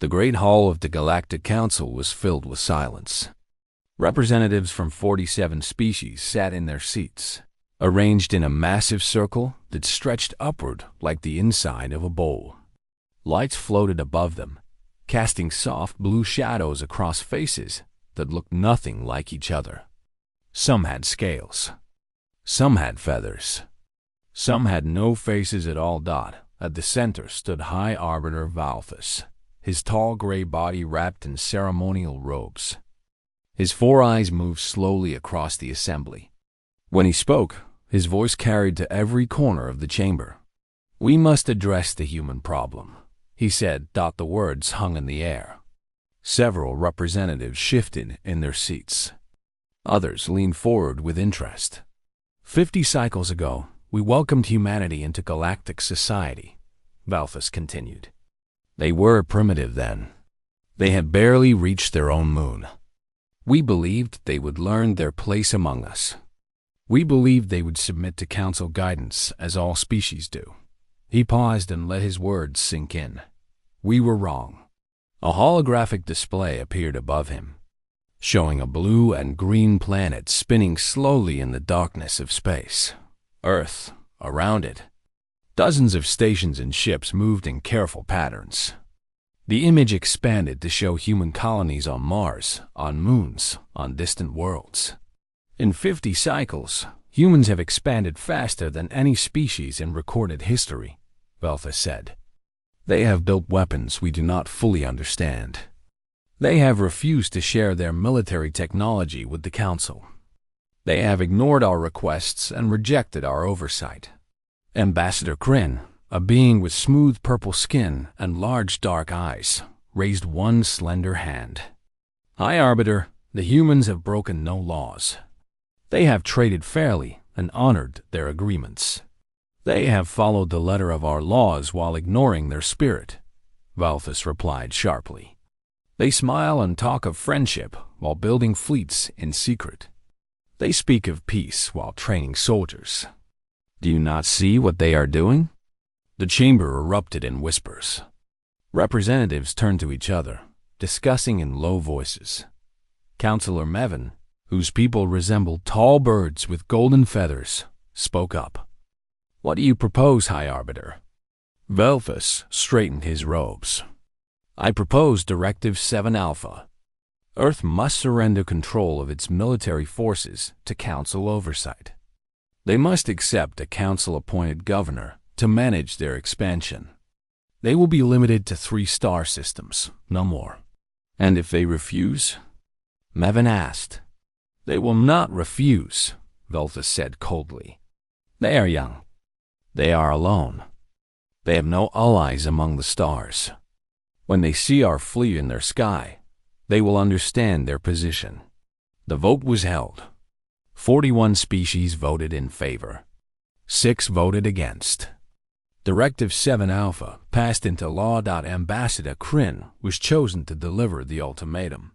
The great hall of the Galactic Council was filled with silence. Representatives from 47 species sat in their seats, arranged in a massive circle that stretched upward like the inside of a bowl. Lights floated above them, casting soft blue shadows across faces that looked nothing like each other. Some had scales. Some had feathers. Some had no faces at all. At the center stood High Arbiter Valthus, his tall gray body wrapped in ceremonial robes. His 4 eyes moved slowly across the assembly. When he spoke, his voice carried to every corner of the chamber. "We must address the human problem," he said. The words hung in the air. Several representatives shifted in their seats. Others leaned forward with interest. 50 cycles ago, we welcomed humanity into galactic society, Valthus continued. They were primitive then. They had barely reached their own moon. We believed they would learn their place among us. We believed they would submit to council guidance as all species do. He paused and let his words sink in. We were wrong. A holographic display appeared above him, showing a blue and green planet spinning slowly in the darkness of space. Earth, around it. Dozens of stations and ships moved in careful patterns. The image expanded to show human colonies on Mars, on moons, on distant worlds. In 50 cycles, humans have expanded faster than any species in recorded history, Valthus said. They have built weapons we do not fully understand. They have refused to share their military technology with the Council. They have ignored our requests and rejected our oversight. Ambassador Kryn, a being with smooth purple skin and large dark eyes, raised one slender hand. High Arbiter, the humans have broken no laws. They have traded fairly and honored their agreements. They have followed the letter of our laws while ignoring their spirit, Valthus replied sharply. They smile and talk of friendship while building fleets in secret. They speak of peace while training soldiers. Do you not see what they are doing? The chamber erupted in whispers. Representatives turned to each other, discussing in low voices. Councillor Mevin, whose people resembled tall birds with golden feathers, spoke up. What do you propose, High Arbiter? Valthus straightened his robes. I propose Directive 7 Alpha. Earth must surrender control of its military forces to Council oversight. They must accept a Council-appointed governor to manage their expansion. They will be limited to 3 star systems, no more. And if they refuse? Mevin asked. They will not refuse, Valthus said coldly. They are young. They are alone. They have no allies among the stars. When they see our fleet in their sky, they will understand their position. The vote was held. 41 species voted in favor. 6 voted against. Directive 7 Alpha passed into law. Ambassador Kryn was chosen to deliver the ultimatum.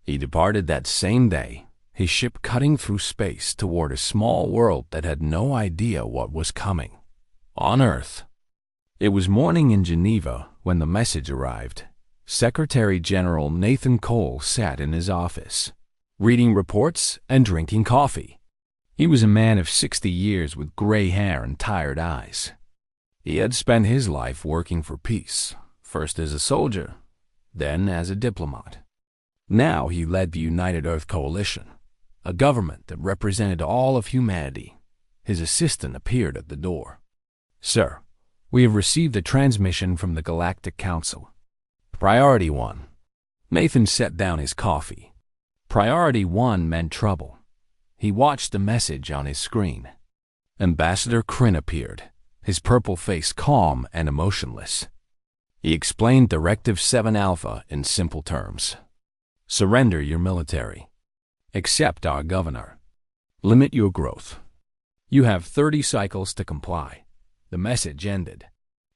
He departed that same day, his ship cutting through space toward a small world that had no idea what was coming. On Earth. It was morning in Geneva when the message arrived. Secretary General Nathan Cole sat in his office, reading reports and drinking coffee. He was a man of 60 years with gray hair and tired eyes. He had spent his life working for peace, first as a soldier, then as a diplomat. Now he led the United Earth Coalition, a government that represented all of humanity. His assistant appeared at the door. Sir, we have received a transmission from the Galactic Council. Priority 1. Nathan set down his coffee. Priority 1 meant trouble. He watched the message on his screen. Ambassador Kryn appeared, his purple face calm and emotionless. He explained Directive 7 Alpha in simple terms. Surrender your military. Accept our governor. Limit your growth. You have 30 cycles to comply. The message ended.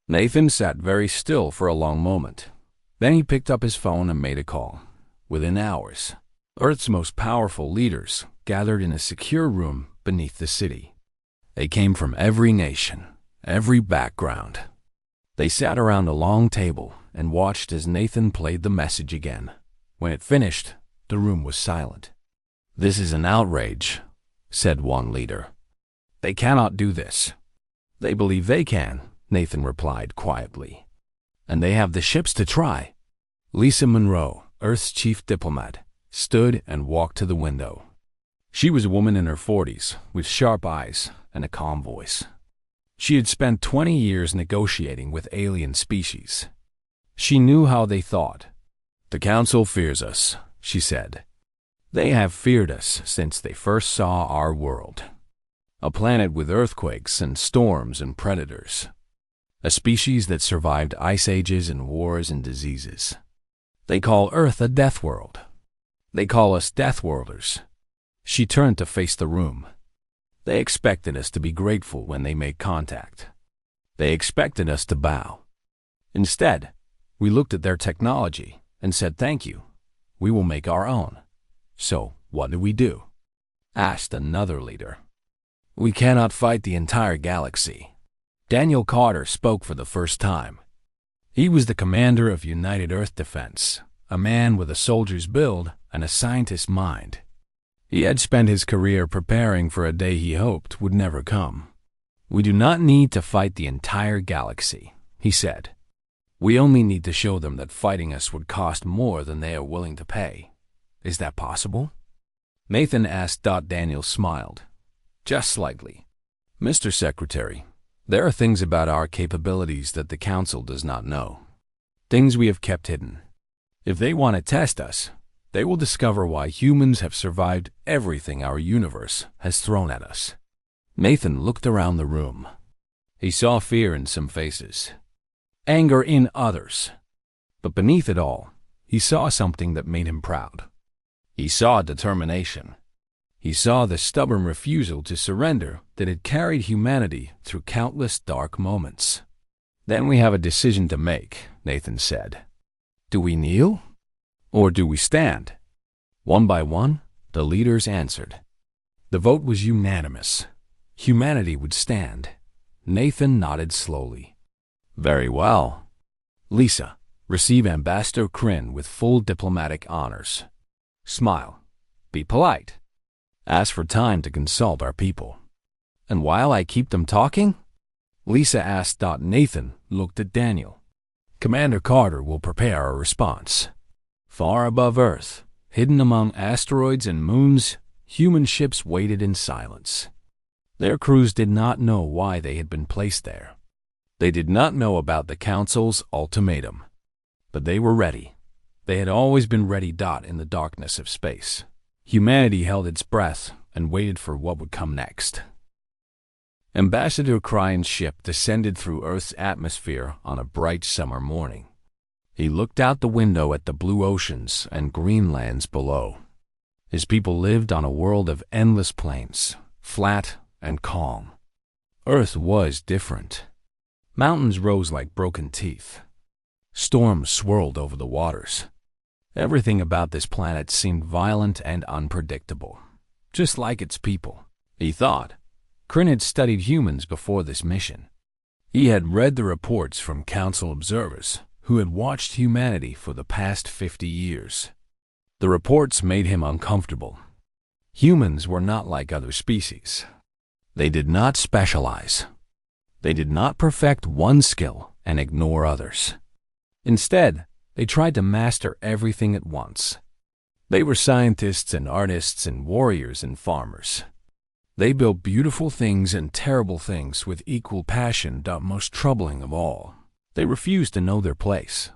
Nathan sat very still for a long moment. Then he picked up his phone and made a call. Within hours, Earth's most powerful leaders gathered in a secure room beneath the city. They came from every nation, every background. They sat around a long table and watched as Nathan played the message again. When it finished, the room was silent. "This is an outrage," said one leader. "They cannot do this." "They believe they can," Nathan replied quietly. "And they have the ships to try." Lisa Monroe, Earth's chief diplomat, stood and walked to the window. She was a woman in her 40s, with sharp eyes and a calm voice. She had spent 20 years negotiating with alien species. She knew how they thought. "The Council fears us," she said. "They have feared us since they first saw our world. A planet with earthquakes and storms and predators. A species that survived ice ages and wars and diseases. They call Earth a death world. They call us death worlders." She turned to face the room. "They expected us to be grateful when they made contact. They expected us to bow. Instead, we looked at their technology and said, 'Thank you. We will make our own.' So, what do we do?" asked another leader. "We cannot fight the entire galaxy." Daniel Carter spoke for the first time. He was the commander of United Earth Defense, a man with a soldier's build and a scientist's mind. He had spent his career preparing for a day he hoped would never come. "We do not need to fight the entire galaxy," he said. "We only need to show them that fighting us would cost more than they are willing to pay. Is that possible?" Nathan asked. Daniel smiled, just slightly. "Mr. Secretary, there are things about our capabilities that the Council does not know. Things we have kept hidden. If they want to test us, they will discover why humans have survived everything our universe has thrown at us." Nathan looked around the room. He saw fear in some faces, anger in others. But beneath it all, he saw something that made him proud. He saw determination. He saw the stubborn refusal to surrender that had carried humanity through countless dark moments. "Then we have a decision to make," Nathan said. "Do we kneel? Or do we stand?" One by one, the leaders answered. The vote was unanimous. Humanity would stand. Nathan nodded slowly. "Very well. Lisa, receive Ambassador Kryn with full diplomatic honors. Smile. Be polite. Ask for time to consult our people." "And while I keep them talking?" Lisa asked. Nathan looked at Daniel. "Commander Carter will prepare a response. Far above Earth, hidden among asteroids and moons, human ships waited in silence. Their crews did not know why they had been placed there. They did not know about the Council's ultimatum. But they were ready. They had always been ready. In the darkness of space, humanity held its breath and waited for what would come next. Ambassador Kryn's ship descended through Earth's atmosphere on a bright summer morning. He looked out the window at the blue oceans and green lands below. His people lived on a world of endless plains, flat and calm. Earth was different. Mountains rose like broken teeth. Storms swirled over the waters. Everything about this planet seemed violent and unpredictable, just like its people. He thought. Kryn had studied humans before this mission. He had read the reports from Council observers who had watched humanity for the past 50 years. The reports made him uncomfortable. Humans were not like other species. They did not specialize. They did not perfect one skill and ignore others. Instead, they tried to master everything at once. They were scientists and artists and warriors and farmers. They built beautiful things and terrible things with equal passion. Most troubling of all, they refused to know their place.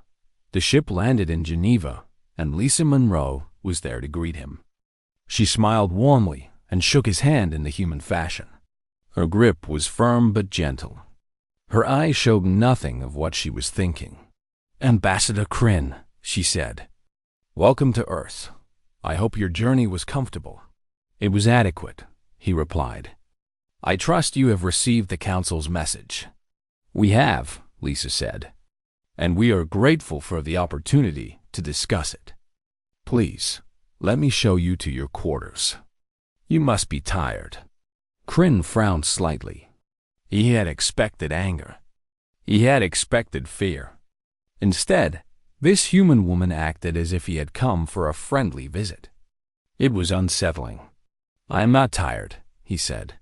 The ship landed in Geneva, and Lisa Monroe was there to greet him. She smiled warmly and shook his hand in the human fashion. Her grip was firm but gentle. Her eyes showed nothing of what she was thinking. "Ambassador Kryn," she said, "welcome to Earth. I hope your journey was comfortable." "It was adequate," he replied. "I trust you have received the Council's message." "We have," Lisa said, "and we are grateful for the opportunity to discuss it. Please, let me show you to your quarters. You must be tired." Kryn frowned slightly. He had expected anger. He had expected fear. Instead, this human woman acted as if he had come for a friendly visit. It was unsettling. "I am not tired," he said.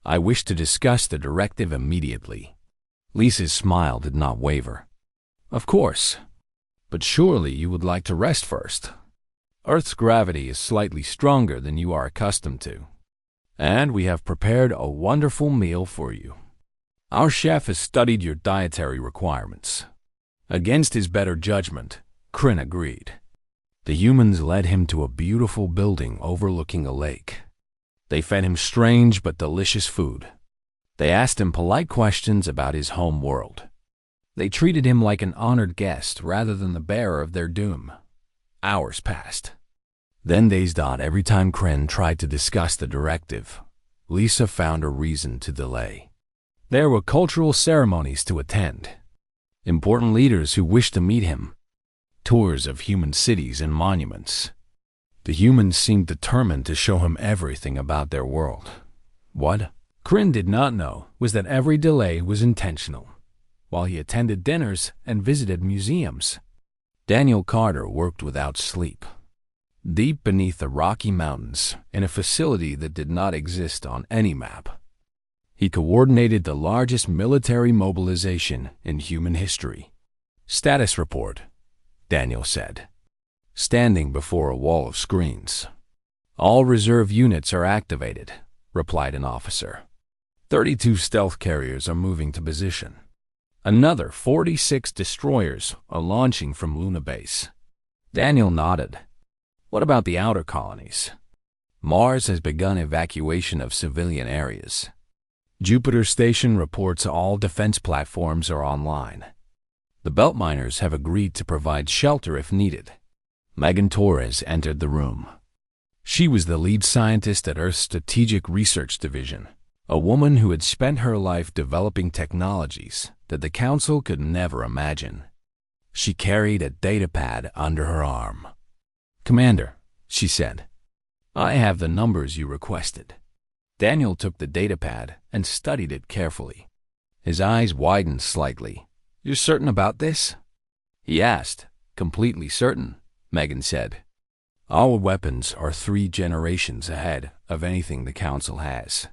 "I wish to discuss the directive immediately." Lisa's smile did not waver. "Of course. But surely you would like to rest first. Earth's gravity is slightly stronger than you are accustomed to. And we have prepared a wonderful meal for you. Our chef has studied your dietary requirements." Against his better judgment, Kryn agreed. The humans led him to a beautiful building overlooking a lake. They fed him strange but delicious food. They asked him polite questions about his home world. They treated him like an honored guest rather than the bearer of their doom. Hours passed. Then days dawned every time Kryn tried to discuss the directive. Lisa found a reason to delay. There were cultural ceremonies to attend. Important leaders who wished to meet him. Tours of human cities and monuments. The humans seemed determined to show him everything about their world. What Kryn did not know was that every delay was intentional. While he attended dinners and visited museums, Daniel Carter worked without sleep. Deep beneath the Rocky Mountains, in a facility that did not exist on any map, he coordinated the largest military mobilization in human history. "Status report," Daniel said, standing before a wall of screens. "All reserve units are activated," replied an officer. 32 stealth carriers are moving to position. Another 46 destroyers are launching from Luna Base. Daniel nodded. "What about the outer colonies?" "Mars has begun evacuation of civilian areas. Jupiter Station reports all defense platforms are online. The belt miners have agreed to provide shelter if needed." Megan Torres entered the room. She was the lead scientist at Earth's Strategic Research Division, a woman who had spent her life developing technologies that the Council could never imagine. She carried a datapad under her arm. "Commander," she said, "I have the numbers you requested." Daniel took the datapad and studied it carefully. His eyes widened slightly. "You're certain about this?" he asked. "Completely certain," Megan said. "Our weapons are 3 generations ahead of anything the Council has.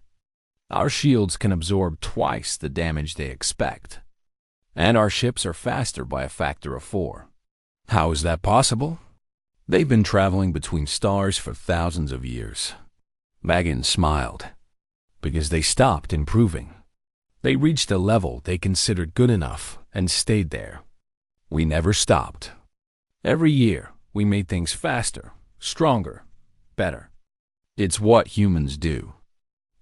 Our shields can absorb twice the damage they expect. And our ships are faster by a factor of 4. "How is that possible?" "They've been traveling between stars for thousands of years." Megan smiled. "Because they stopped improving. They reached a level they considered good enough and stayed there. We never stopped. Every year, we made things faster, stronger, better. It's what humans do."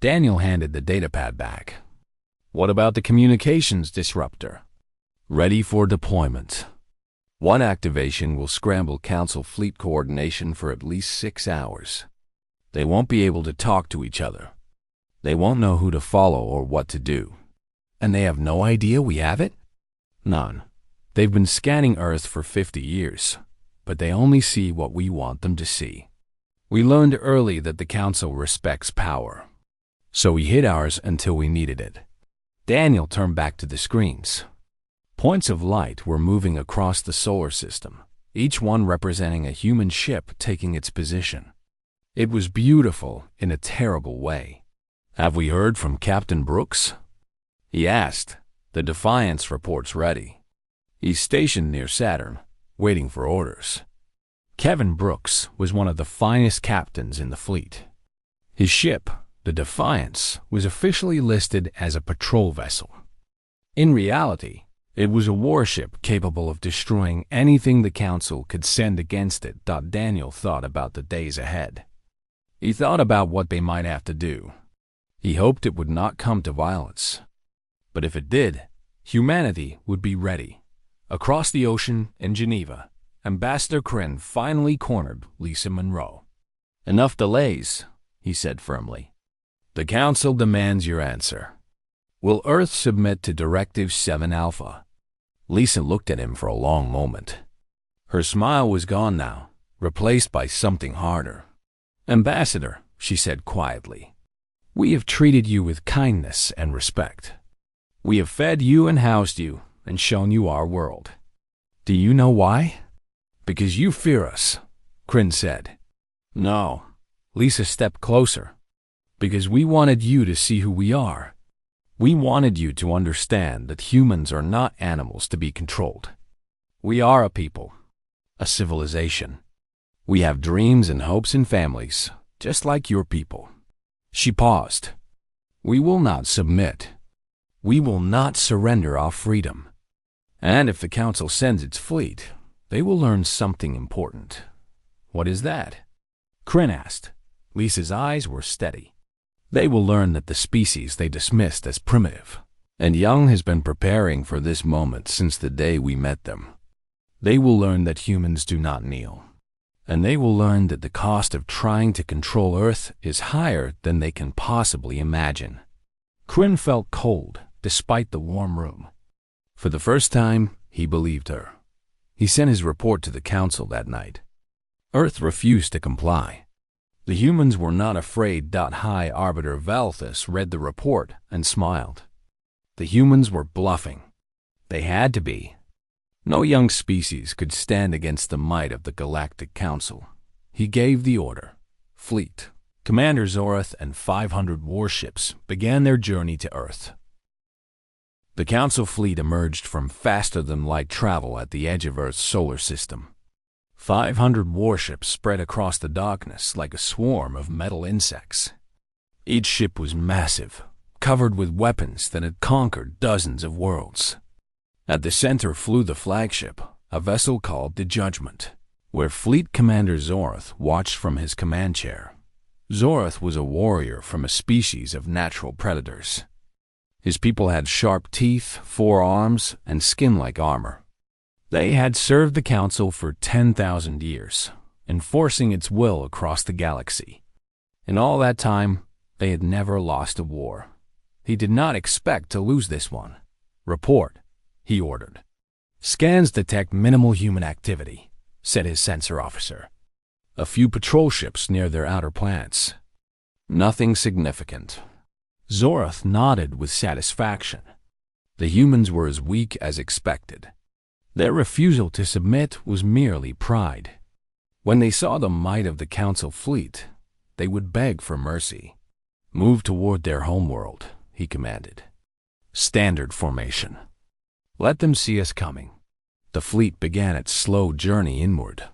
Daniel handed the datapad back. "What about the communications disruptor?" "Ready for deployment. One activation will scramble Council fleet coordination for at least 6 hours. They won't be able to talk to each other. They won't know who to follow or what to do." "And they have no idea we have it?" "None. They've been scanning Earth for 50 years, but they only see what we want them to see. We learned early that the Council respects power, so we hid ours until we needed it." Daniel turned back to the screens. Points of light were moving across the solar system, each one representing a human ship taking its position. It was beautiful in a terrible way. "Have we heard from Captain Brooks?" he asked. "The Defiant's report's ready. He's stationed near Saturn, waiting for orders." Kevin Brooks was one of the finest captains in the fleet. His ship, the Defiance, was officially listed as a patrol vessel. In reality, it was a warship capable of destroying anything the Council could send against it. Daniel thought about the days ahead. He thought about what they might have to do. He hoped it would not come to violence. But if it did, humanity would be ready. Across the ocean, in Geneva, Ambassador Kryn finally cornered Lisa Monroe. "Enough delays," he said firmly. "The Council demands your answer. Will Earth submit to Directive 7 Alpha?" Lisa looked at him for a long moment. Her smile was gone now, replaced by something harder. "Ambassador," she said quietly, "we have treated you with kindness and respect. We have fed you and housed you and shown you our world. Do you know why? Because you fear us, Kryn said. No. Lisa stepped closer. Because we wanted you to see who we are. We wanted you to understand that humans are not animals to be controlled. We are a people, a civilization. We have dreams and hopes and families, just like your people. She paused. We will not submit. We will not surrender our freedom. And if the Council sends its fleet, they will learn something important. What is that? Kryn asked. Lisa's eyes were steady. They will learn that the species they dismissed as primitive and young has been preparing for this moment since the day we met them. They will learn that humans do not kneel. And they will learn that the cost of trying to control Earth is higher than they can possibly imagine. Kryn felt cold despite the warm room. For the first time, he believed her. He sent his report to the Council that night. Earth refused to comply. The humans were not afraid. High Arbiter Valthus read the report and smiled. The humans were bluffing. They had to be. No young species could stand against the might of the Galactic Council. He gave the order. Fleet, Commander Zorath and 500 warships began their journey to Earth. The Council fleet emerged from faster-than-light travel at the edge of Earth's solar system. 500 warships spread across the darkness like a swarm of metal insects. Each ship was massive, covered with weapons that had conquered dozens of worlds. At the center flew the flagship, a vessel called the Judgment, where Fleet Commander Zorath watched from his command chair. Zorath was a warrior from a species of natural predators. His people had sharp teeth, 4 arms, and skin-like armor. They had served the Council for 10,000 years, enforcing its will across the galaxy. In all that time, they had never lost a war. He did not expect to lose this one. Report, he ordered. Scans detect minimal human activity, said his sensor officer. A few patrol ships near their outer planets. Nothing significant. Zorath nodded with satisfaction. The humans were as weak as expected. Their refusal to submit was merely pride. When they saw the might of the Council fleet, they would beg for mercy. Move toward their homeworld, he commanded. Standard formation. Let them see us coming. The fleet began its slow journey inward.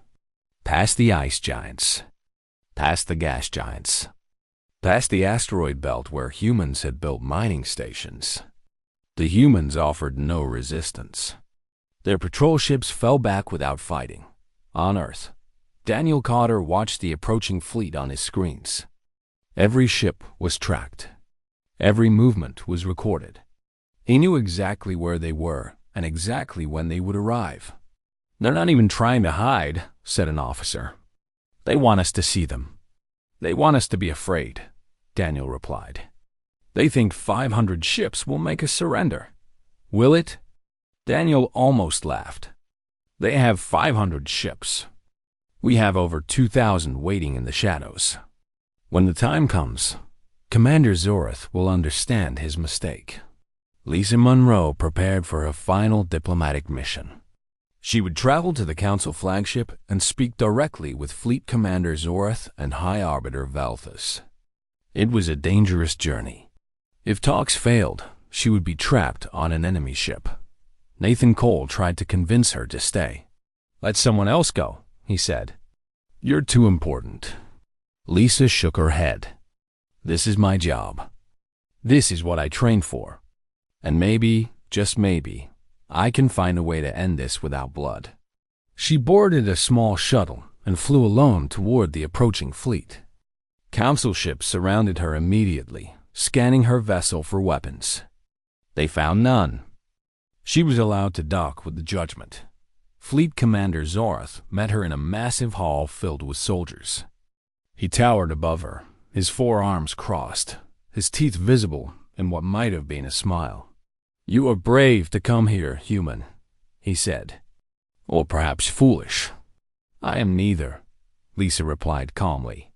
Past the ice giants. Past the gas giants. Past the asteroid belt where humans had built mining stations. The humans offered no resistance. Their patrol ships fell back without fighting. On Earth, Daniel Cotter watched the approaching fleet on his screens. Every ship was tracked. Every movement was recorded. He knew exactly where they were and exactly when they would arrive. They're not even trying to hide, said an officer. They want us to see them. They want us to be afraid, Daniel replied. They think 500 ships will make us surrender. Will it? Daniel almost laughed. They have 500 ships. We have over 2,000 waiting in the shadows. When the time comes, Commander Zorath will understand his mistake. Lisa Monroe prepared for her final diplomatic mission. She would travel to the Council flagship and speak directly with Fleet Commander Zorath and High Arbiter Valthus. It was a dangerous journey. If talks failed, she would be trapped on an enemy ship. Nathan Cole tried to convince her to stay. Let someone else go, he said. You're too important. Lisa shook her head. This is my job. This is what I trained for. And maybe, just maybe, I can find a way to end this without blood. She boarded a small shuttle and flew alone toward the approaching fleet. Council ships surrounded her immediately, scanning her vessel for weapons. They found none. She was allowed to dock with the Judgment. Fleet Commander Zorath met her in a massive hall filled with soldiers. He towered above her, his 4 arms crossed, his teeth visible in what might have been a smile. You are brave to come here, human, he said. Or perhaps foolish. I am neither, Lisa replied calmly.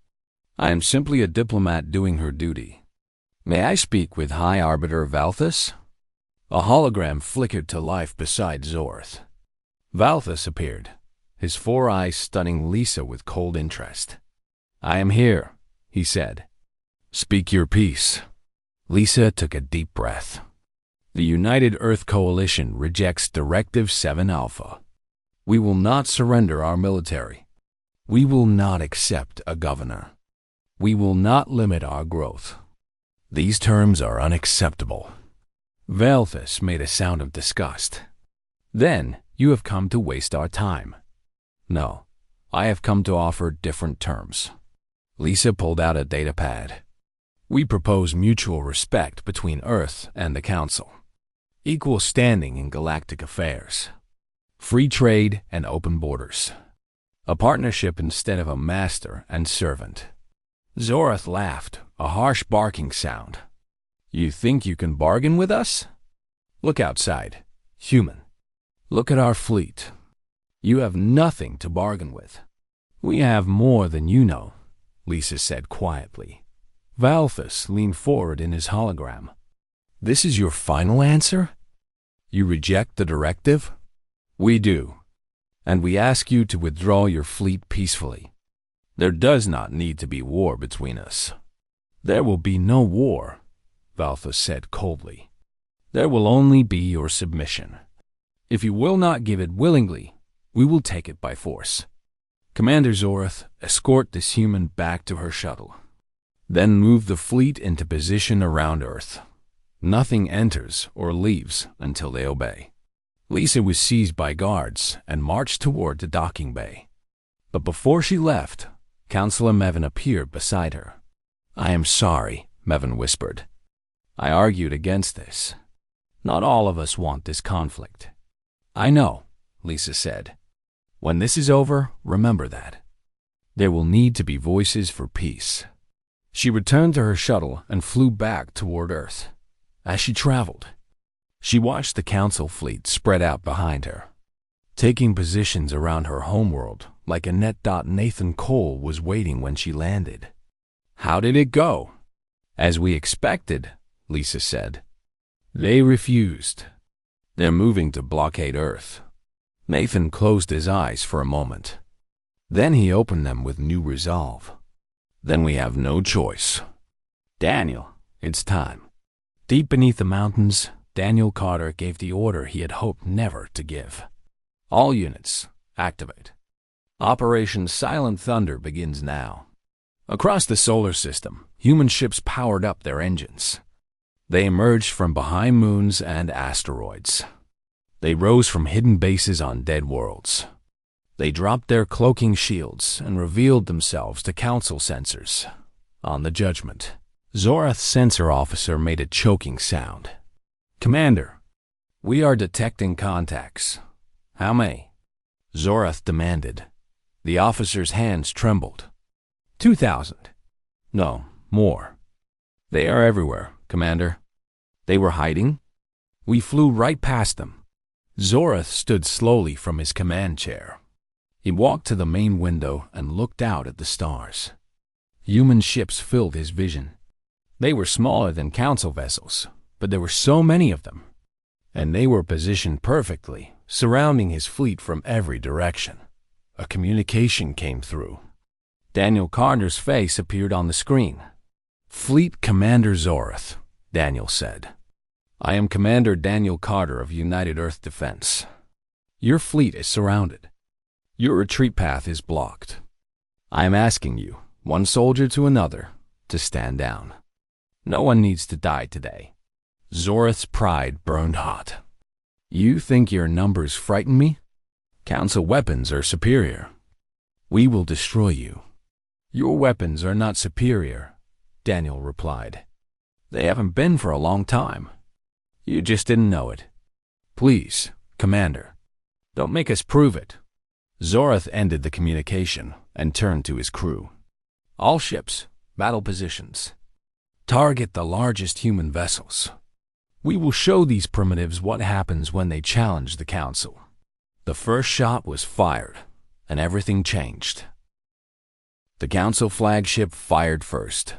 I am simply a diplomat doing her duty. May I speak with High Arbiter Valthus? A hologram flickered to life beside Zorth. Valthus appeared, his 4 eyes stunning Lisa with cold interest. "I am here," he said. "Speak your piece." Lisa took a deep breath. "The United Earth Coalition rejects Directive 7 Alpha. We will not surrender our military. We will not accept a governor. We will not limit our growth. These terms are unacceptable." Valthus made a sound of disgust. "Then you have come to waste our time." "No, I have come to offer different terms." Lisa pulled out a datapad. "We propose mutual respect between Earth and the Council, equal standing in galactic affairs, free trade and open borders, a partnership instead of a master and servant." Zorth laughed, a harsh barking sound. "You think you can bargain with us? Look outside, human. Look at our fleet. You have nothing to bargain with." "We have more than you know," Lisa said quietly. Valthus leaned forward in his hologram. "This is your final answer? You reject the directive?" "We do. And we ask you to withdraw your fleet peacefully. There does not need to be war between us." "There will be no war," Valthus said coldly. "There will only be your submission. If you will not give it willingly, we will take it by force. Commander Zorth, escort this human back to her shuttle. Then move the fleet into position around Earth. Nothing enters or leaves until they obey." Lisa was seized by guards and marched toward the docking bay. But before she left, Counselor Mevin appeared beside her. "I am sorry," Mevin whispered. "I argued against this. Not all of us want this conflict." "I know," Lisa said. "When this is over, remember that. There will need to be voices for peace." She returned to her shuttle and flew back toward Earth. As she traveled, she watched the Council fleet spread out behind her, taking positions around her homeworld like Annette. Nathan Cole was waiting when she landed. "How did it go?" "As we expected," Lisa said. "They refused. They're moving to blockade Earth." Nathan closed his eyes for a moment. Then he opened them with new resolve. "Then we have no choice. Daniel, it's time." Deep beneath the mountains, Daniel Carter gave the order he had hoped never to give. "All units, activate. Operation Silent Thunder begins now." Across the solar system, human ships powered up their engines. They emerged from behind moons and asteroids. They rose from hidden bases on dead worlds. They dropped their cloaking shields and revealed themselves to Council sensors. On the Judgment, Zorth's sensor officer made a choking sound. "Commander, we are detecting contacts." "How many?" Zorth demanded. The officer's hands trembled. 2,000. "No, more. They are everywhere, Commander." "They were hiding?" "We flew right past them." Zorth stood slowly from his command chair. He walked to the main window and looked out at the stars. Human ships filled his vision. They were smaller than Council vessels, but there were so many of them. And they were positioned perfectly, surrounding his fleet from every direction. A communication came through. Daniel Carter's face appeared on the screen. "Fleet Commander Zorth," Daniel said. "I am Commander Daniel Carter of United Earth Defense. Your fleet is surrounded. Your retreat path is blocked. I am asking you, one soldier to another, to stand down. No one needs to die today." Zorth's pride burned hot. "You think your numbers frighten me? Council weapons are superior. We will destroy you." "Your weapons are not superior," Daniel replied. "They haven't been for a long time. You just didn't know it. Please, Commander, don't make us prove it." Zorth ended the communication and turned to his crew. "All ships, battle positions. Target the largest human vessels. We will show these primitives what happens when they challenge the Council." The first shot was fired, and everything changed. The Council flagship fired first.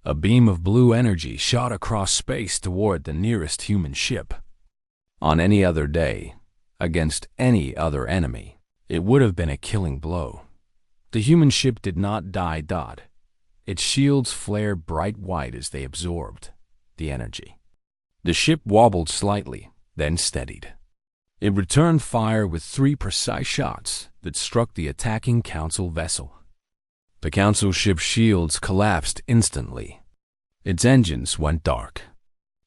A beam of blue energy shot across space toward the nearest human ship, On any other day, against any other enemy, it would have been a killing blow. The human ship did not die. Its shields flared bright white as they absorbed the energy. The ship wobbled slightly, then steadied. It returned fire with 3 precise shots that struck the attacking Council vessel. The Council ship's shields collapsed instantly. Its engines went dark.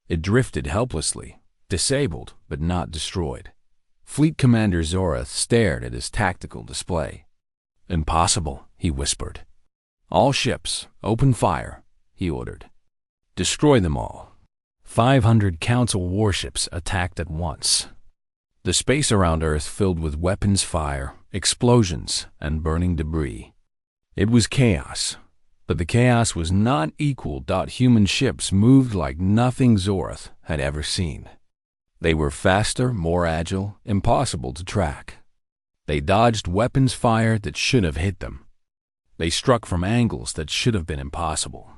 It drifted helplessly, disabled but not destroyed. Fleet Commander Zorath stared at his tactical display. "Impossible," he whispered. "All ships, open fire," he ordered. "Destroy them all." 500 Council warships attacked at once. The space around Earth filled with weapons fire, explosions, and burning debris. It was chaos, but the chaos was not equal. Human ships moved like nothing Zorath had ever seen. They were faster, more agile, impossible to track. They dodged weapons fire that should have hit them. They struck from angles that should have been impossible.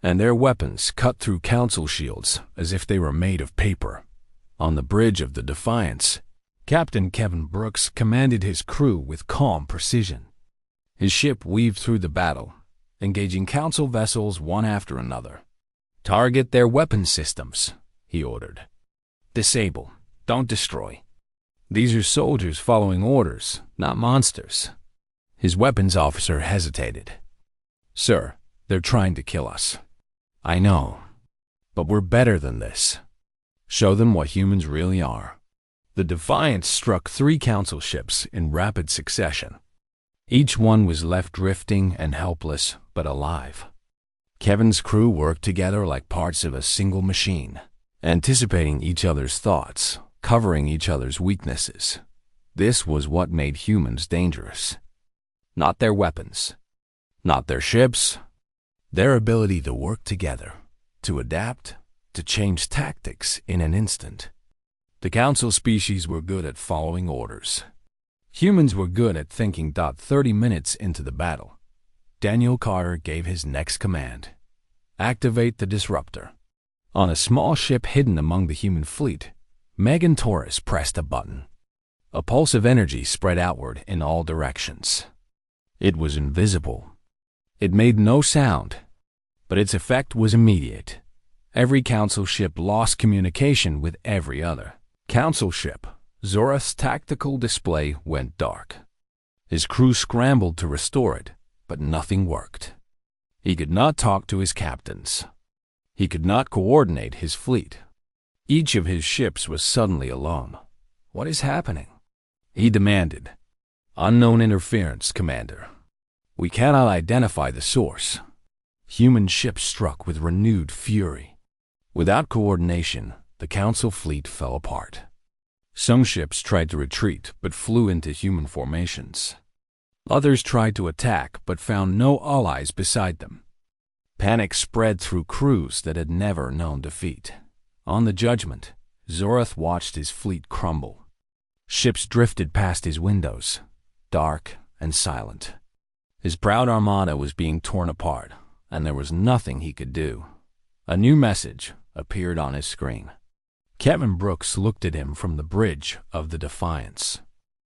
And their weapons cut through Council shields as if they were made of paper. On the bridge of the Defiance, Captain Kevin Brooks commanded his crew with calm precision. His ship weaved through the battle, engaging Council vessels one after another. "Target their weapon systems," he ordered. "Disable, don't destroy." These are soldiers following orders, not monsters. His weapons officer hesitated. "Sir, they're trying to kill us." "I know, but we're better than this. Show them what humans really are." The Defiant struck 3 Council ships in rapid succession. Each one was left drifting and helpless, but alive. Kevin's crew worked together like parts of a single machine, anticipating each other's thoughts, covering each other's weaknesses. This was what made humans dangerous. Not their weapons, not their ships, their ability to work together, to adapt, to change tactics in an instant. The Council species were good at following orders. Humans were good at thinking. 30 minutes into the battle, Daniel Carter gave his next command: "Activate the disruptor." On a small ship hidden among the human fleet, Megan Torres pressed a button. A pulse of energy spread outward in all directions. It was invisible. It made no sound, but its effect was immediate. Every Council ship lost communication with every other. Council ship, Zorath's tactical display went dark. His crew scrambled to restore it, but nothing worked. He could not talk to his captains. He could not coordinate his fleet. Each of his ships was suddenly alone. "What is happening?" he demanded. "Unknown interference, Commander. We cannot identify the source." Human ships struck with renewed fury. Without coordination, the Council fleet fell apart. Some ships tried to retreat but flew into human formations. Others tried to attack but found no allies beside them. Panic spread through crews that had never known defeat. On the Judgment, Zorath watched his fleet crumble. Ships drifted past his windows, dark and silent. His proud armada was being torn apart, and there was nothing he could do. A new message appeared on his screen. Kevin Brooks looked at him from the bridge of the Defiance.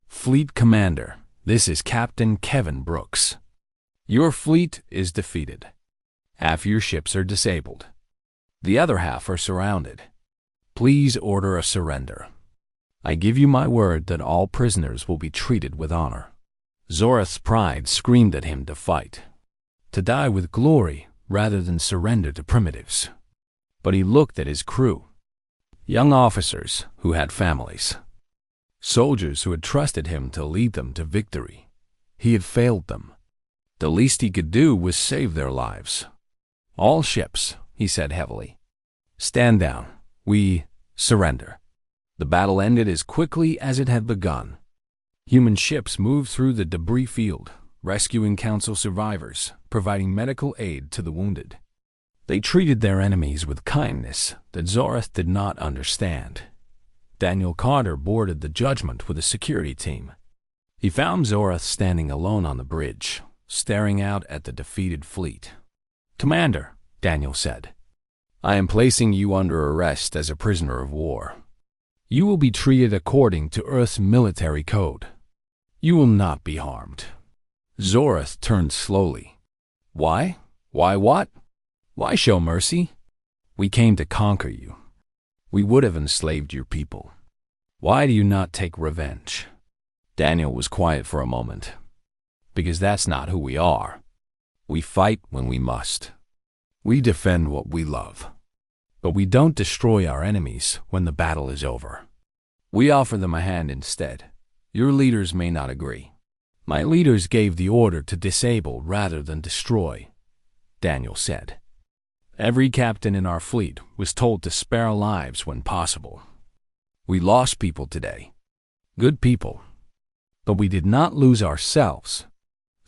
"Fleet Commander, this is Captain Kevin Brooks. Your fleet is defeated. Half your ships are disabled. The other half are surrounded. Please order a surrender. I give you my word that all prisoners will be treated with honor." Zorath's pride screamed at him to fight, to die with glory rather than surrender to primitives. But he looked at his crew. Young officers who had families. Soldiers who had trusted him to lead them to victory. He had failed them. The least he could do was save their lives. "All ships," he said heavily. "Stand down. We surrender." The battle ended as quickly as it had begun. Human ships moved through the debris field, rescuing Council survivors, providing medical aid to the wounded. They treated their enemies with kindness that Zorath did not understand. Daniel Carter boarded the Judgment with a security team. He found Zorath standing alone on the bridge, staring out at the defeated fleet. "Commander," Daniel said, "I am placing you under arrest as a prisoner of war. You will be treated according to Earth's military code. You will not be harmed. Zorath turned slowly. Why? Why what? Why show mercy? We came to conquer you. We would have enslaved your people. Why do you not take revenge? Daniel was quiet for a moment. Because that's not who we are. We fight when we must. We defend what we love. But we don't destroy our enemies when the battle is over. We offer them a hand instead. Your leaders may not agree. My leaders gave the order to disable rather than destroy, Daniel said. Every captain in our fleet was told to spare lives when possible. We lost people today. Good people. But we did not lose ourselves.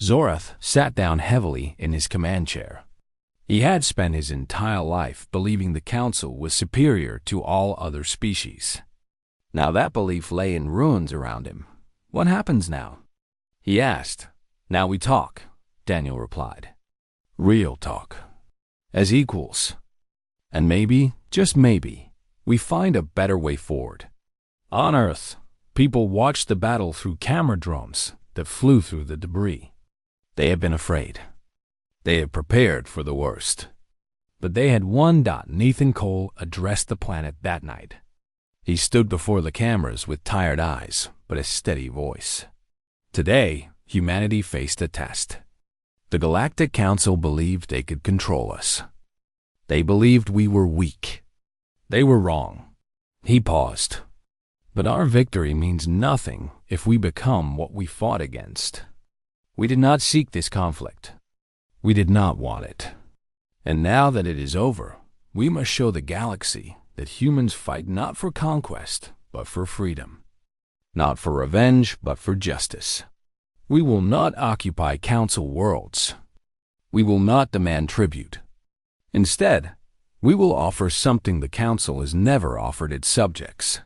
Zorath sat down heavily in his command chair. He had spent his entire life believing the Council was superior to all other species. Now that belief lay in ruins around him. What happens now? He asked. Now we talk, Daniel replied. Real talk. As equals. And maybe, just maybe, we find a better way forward. On Earth, people watched the battle through camera drones that flew through the debris. They had been afraid. They had prepared for the worst. But they had one. Nathan Cole addressed the planet that night. He stood before the cameras with tired eyes, but a steady voice. Today, humanity faced a test. The Galactic Council believed they could control us. They believed we were weak. They were wrong. He paused. But our victory means nothing if we become what we fought against. We did not seek this conflict. We did not want it. And now that it is over, we must show the galaxy that humans fight not for conquest, but for freedom. Not for revenge, but for justice. We will not occupy Council worlds. We will not demand tribute. Instead, we will offer something the Council has never offered its subjects.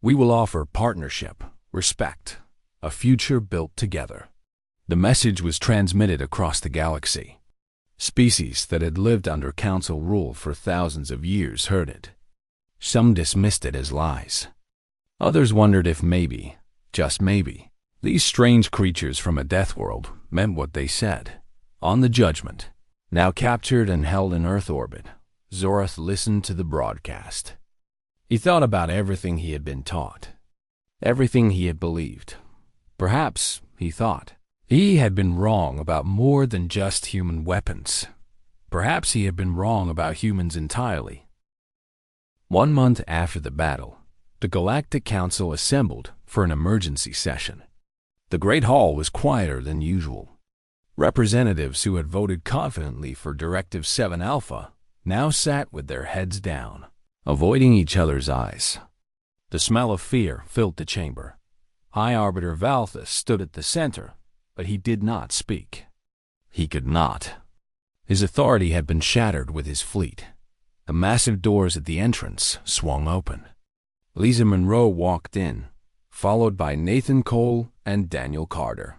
We will offer partnership, respect, a future built together. The message was transmitted across the galaxy. Species that had lived under Council rule for thousands of years heard it. Some dismissed it as lies. Others wondered if maybe, just maybe, these strange creatures from a death world meant what they said. On the Judgment, now captured and held in Earth orbit, Zorath listened to the broadcast. He thought about everything he had been taught, everything he had believed. Perhaps, he thought, he had been wrong about more than just human weapons. Perhaps he had been wrong about humans entirely. 1 month after the battle, the Galactic Council assembled for an emergency session. The Great Hall was quieter than usual. Representatives who had voted confidently for Directive 7 Alpha now sat with their heads down, avoiding each other's eyes. The smell of fear filled the chamber. High Arbiter Valthus stood at the center, but he did not speak. He could not. His authority had been shattered with his fleet. The massive doors at the entrance swung open. Lisa Monroe walked in, followed by Nathan Cole and Daniel Carter.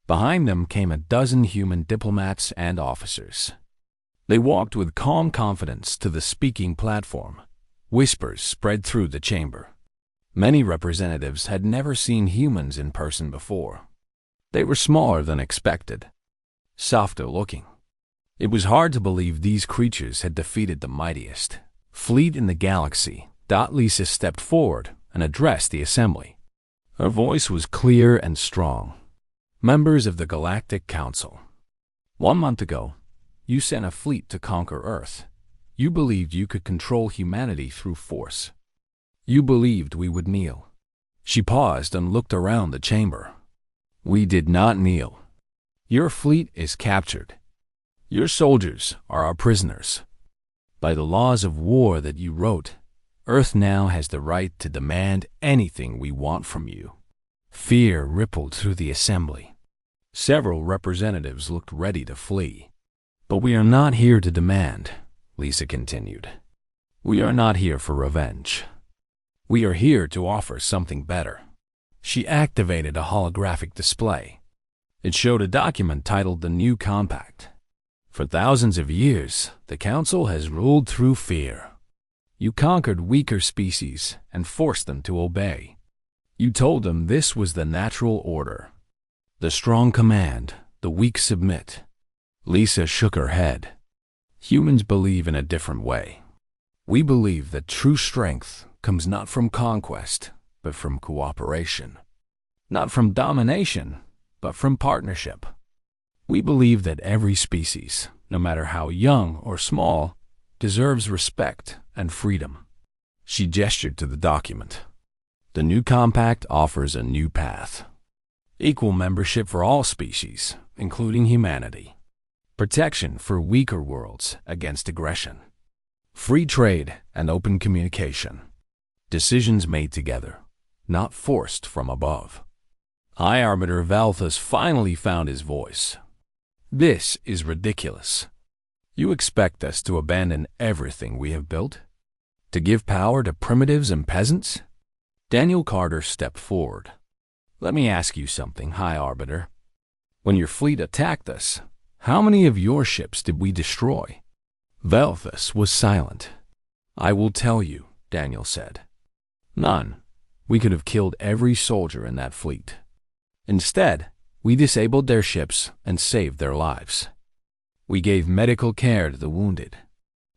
Behind them came a dozen human diplomats and officers. They walked with calm confidence to the speaking platform. Whispers spread through the chamber. Many representatives had never seen humans in person before. They were smaller than expected, softer looking. It was hard to believe these creatures had defeated the mightiest fleet in the galaxy. Lisa stepped forward and addressed the assembly. Her voice was clear and strong. Members of the Galactic Council, 1 month ago, you sent a fleet to conquer Earth. You believed you could control humanity through force. You believed we would kneel. She paused and looked around the chamber. We did not kneel. Your fleet is captured. Your soldiers are our prisoners. By the laws of war that you wrote, Earth now has the right to demand anything we want from you. Fear rippled through the assembly. Several representatives looked ready to flee. But we are not here to demand, Lisa continued. We are not here for revenge. We are here to offer something better. She activated a holographic display. It showed a document titled The New Compact. For thousands of years, the Council has ruled through fear. You conquered weaker species and forced them to obey. You told them this was the natural order. The strong command, the weak submit. Lisa shook her head. Humans believe in a different way. We believe that true strength comes not from conquest, but from cooperation. Not from domination, but from partnership. We believe that every species, no matter how young or small, deserves respect and freedom. She gestured to the document. The new compact offers a new path. Equal membership for all species, including humanity. Protection for weaker worlds against aggression. Free trade and open communication. Decisions made together, not forced from above. High Arbiter Valthus finally found his voice. This is ridiculous. You expect us to abandon everything we have built? To give power to primitives and peasants? Daniel Carter stepped forward. Let me ask you something, High Arbiter. When your fleet attacked us, how many of your ships did we destroy? Valthus was silent. I will tell you, Daniel said. None. We could have killed every soldier in that fleet. Instead, we disabled their ships and saved their lives. We gave medical care to the wounded.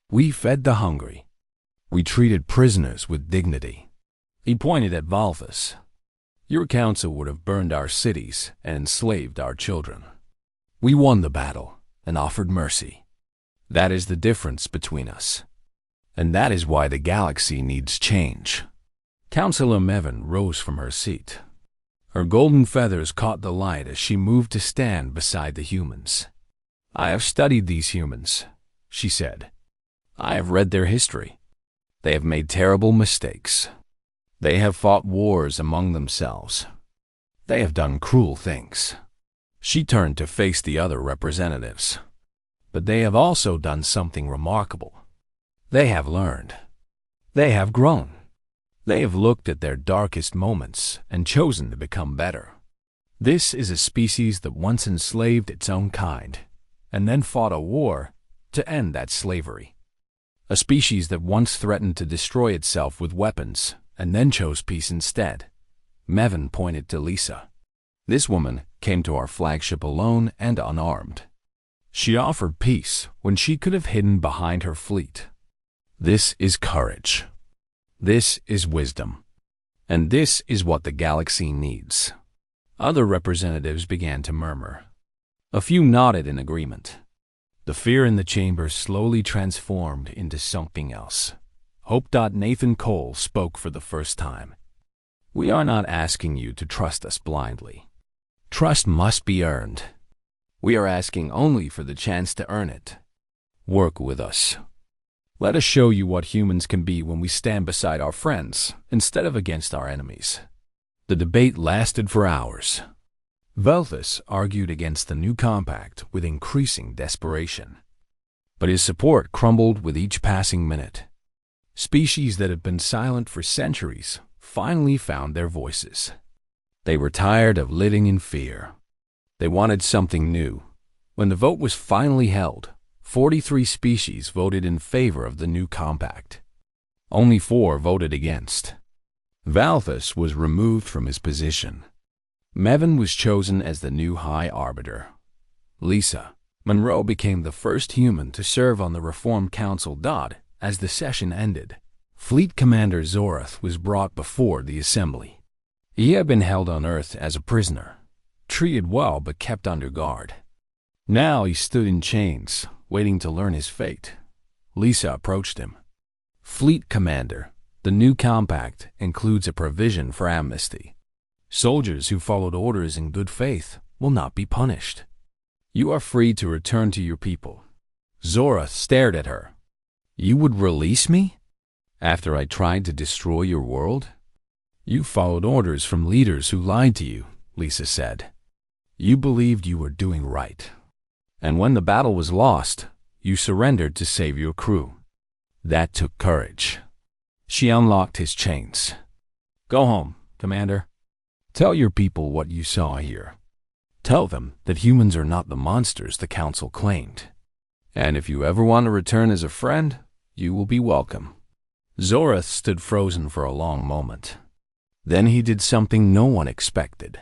We fed the hungry. We treated prisoners with dignity. He pointed at Valthus. Your council would have burned our cities and enslaved our children. We won the battle and offered mercy. That is the difference between us. And that is why the galaxy needs change. Councilor Mevin rose from her seat. Her golden feathers caught the light as she moved to stand beside the humans. I have studied these humans, she said. I have read their history. They have made terrible mistakes. They have fought wars among themselves. They have done cruel things. She turned to face the other representatives. But they have also done something remarkable. They have learned. They have grown. They have looked at their darkest moments and chosen to become better. This is a species that once enslaved its own kind, and then fought a war to end that slavery. A species that once threatened to destroy itself with weapons, and then chose peace instead. Mevin pointed to Lisa. This woman came to our flagship alone and unarmed. She offered peace when she could have hidden behind her fleet. This is courage. This is wisdom. And this is what the galaxy needs. Other representatives began to murmur. A few nodded in agreement. The fear in the chamber slowly transformed into something else. Hope. Nathan Cole spoke for the first time. We are not asking you to trust us blindly. Trust must be earned. We are asking only for the chance to earn it. Work with us. Let us show you what humans can be when we stand beside our friends instead of against our enemies. The debate lasted for hours. Valthus argued against the new compact with increasing desperation. But his support crumbled with each passing minute. Species that had been silent for centuries finally found their voices. They were tired of living in fear. They wanted something new. When the vote was finally held, 43 species voted in favor of the new compact. Only 4 voted against. Valthus was removed from his position. Mevin was chosen as the new High Arbiter. Lisa Monroe became the first human to serve on the Reform Council. As the session ended, Fleet Commander Zorath was brought before the assembly. He had been held on Earth as a prisoner, treated well but kept under guard. Now he stood in chains, waiting to learn his fate. Lisa approached him. Fleet Commander, the new compact includes a provision for amnesty. Soldiers who followed orders in good faith will not be punished. You are free to return to your people. Zorath stared at her. You would release me? After I tried to destroy your world? You followed orders from leaders who lied to you, Lisa said. You believed you were doing right. And when the battle was lost, you surrendered to save your crew. That took courage. She unlocked his chains. Go home, Commander. Tell your people what you saw here. Tell them that humans are not the monsters the Council claimed. And if you ever want to return as a friend, you will be welcome. Zorath stood frozen for a long moment. Then he did something no one expected.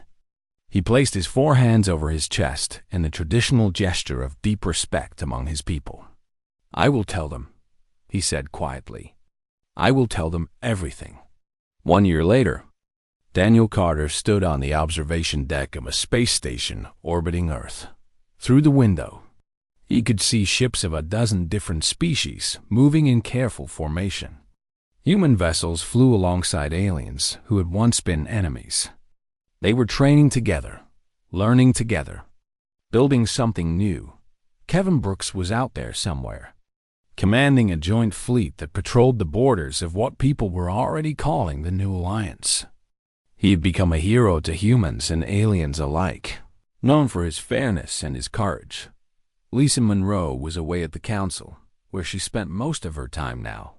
He placed his 4 hands over his chest in the traditional gesture of deep respect among his people. "I will tell them," he said quietly. "I will tell them everything." 1 year later, Daniel Carter stood on the observation deck of a space station orbiting Earth. Through the window, he could see ships of a dozen different species moving in careful formation. Human vessels flew alongside aliens who had once been enemies. They were training together, learning together, building something new. Kevin Brooks was out there somewhere, commanding a joint fleet that patrolled the borders of what people were already calling the New Alliance. He had become a hero to humans and aliens alike, known for his fairness and his courage. Lisa Monroe was away at the Council, where she spent most of her time now.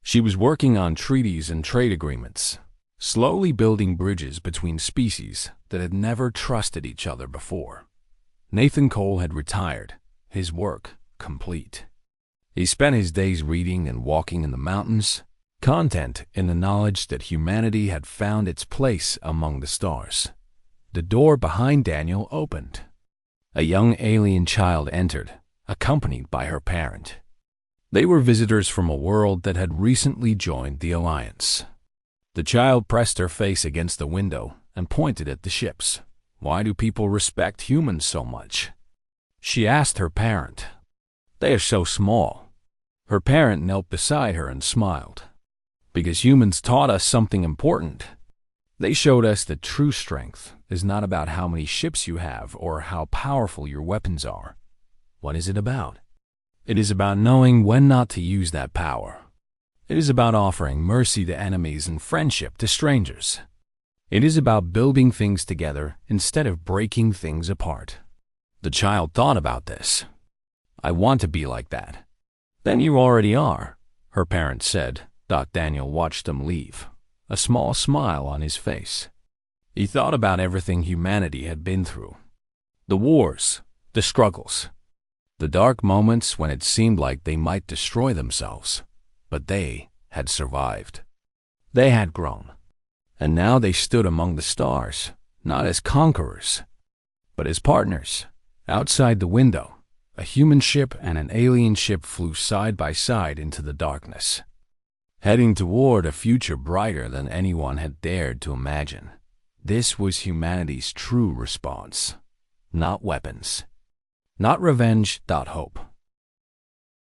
She was working on treaties and trade agreements, slowly building bridges between species that had never trusted each other before. Nathan Cole had retired, his work complete. He spent his days reading and walking in the mountains, content in the knowledge that humanity had found its place among the stars. The door behind Daniel opened. A young alien child entered, accompanied by her parent. They were visitors from a world that had recently joined the Alliance. The child pressed her face against the window and pointed at the ships. "Why do people respect humans so much?" she asked her parent. "They are so small." Her parent knelt beside her and smiled. "Because humans taught us something important. They showed us that true strength is not about how many ships you have or how powerful your weapons are. What is it about? It is about knowing when not to use that power. It is about offering mercy to enemies and friendship to strangers. It is about building things together instead of breaking things apart." The child thought about this. "I want to be like that." "Then you already are," her parents said. Daniel watched them leave, a small smile on his face. He thought about everything humanity had been through. The wars, the struggles, the dark moments when it seemed like they might destroy themselves. But they had survived. They had grown. And now they stood among the stars, not as conquerors, but as partners. Outside the window, a human ship and an alien ship flew side by side into the darkness, heading toward a future brighter than anyone had dared to imagine. This was humanity's true response. Not weapons. Not revenge. Hope.